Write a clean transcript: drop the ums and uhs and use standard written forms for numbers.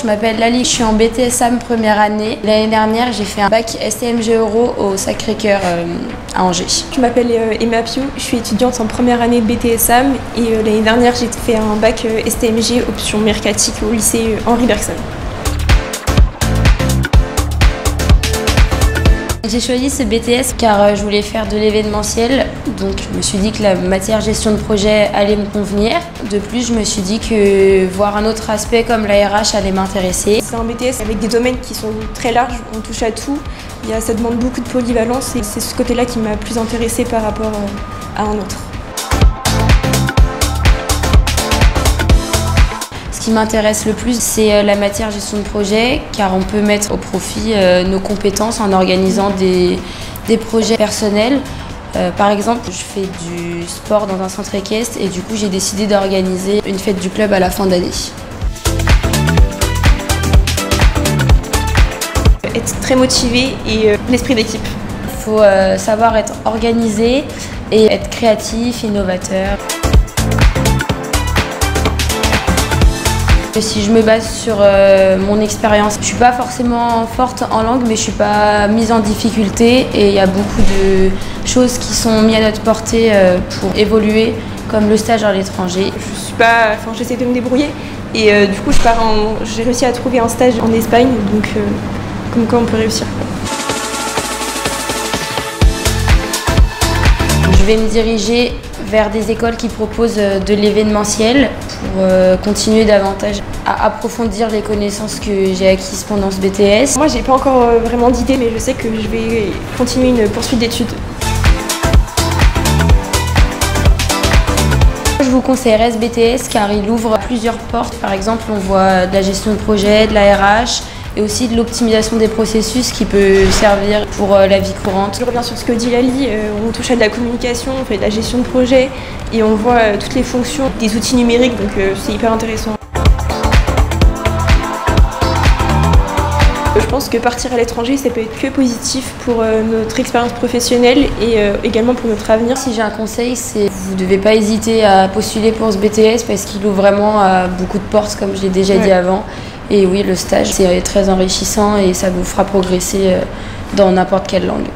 Je m'appelle Lali, je suis en BTS-AM première année. L'année dernière, j'ai fait un bac STMG Euro au Sacré-Cœur à Angers. Je m'appelle Emma Piou, je suis étudiante en première année de BTS-AM et l'année dernière, j'ai fait un bac STMG option mercatique au lycée Henri Bergson. J'ai choisi ce BTS car je voulais faire de l'événementiel, donc je me suis dit que la matière gestion de projet allait me convenir. De plus, je me suis dit que voir un autre aspect comme la RH allait m'intéresser. C'est un BTS avec des domaines qui sont très larges, on touche à tout. Ça demande beaucoup de polyvalence et c'est ce côté-là qui m'a plus intéressée par rapport à un autre. Ce qui m'intéresse le plus, c'est la matière gestion de projet, car on peut mettre au profit nos compétences en organisant des projets personnels. Par exemple, je fais du sport dans un centre équestre et du coup, j'ai décidé d'organiser une fête du club à la fin d'année. Être très motivé et l'esprit d'équipe. Il faut savoir être organisé et être créatif, innovateur. Si je me base sur mon expérience, je ne suis pas forcément forte en langue, mais je ne suis pas mise en difficulté et il y a beaucoup de choses qui sont mises à notre portée pour évoluer, comme le stage à l'étranger. J'essaie de me débrouiller et du coup j'ai réussi à trouver un stage en Espagne, donc comme quoi on peut réussir. Je vais me diriger vers des écoles qui proposent de l'événementiel pour continuer davantage à approfondir les connaissances que j'ai acquises pendant ce BTS. Moi, j'ai pas encore vraiment d'idée, mais je sais que je vais continuer une poursuite d'études. Je vous conseillerais ce BTS car il ouvre plusieurs portes. Par exemple, on voit de la gestion de projet, de la RH, et aussi de l'optimisation des processus qui peut servir pour la vie courante. Je reviens sur ce que dit Lali, on touche à de la communication, on fait de la gestion de projet et on voit toutes les fonctions des outils numériques, donc c'est hyper intéressant. Je pense que partir à l'étranger, ça peut être que positif pour notre expérience professionnelle et également pour notre avenir. Si j'ai un conseil, c'est vous ne devez pas hésiter à postuler pour ce BTS parce qu'il ouvre vraiment à beaucoup de portes, comme je l'ai déjà dit avant. Et oui, le stage, c'est très enrichissant et ça vous fera progresser dans n'importe quelle langue.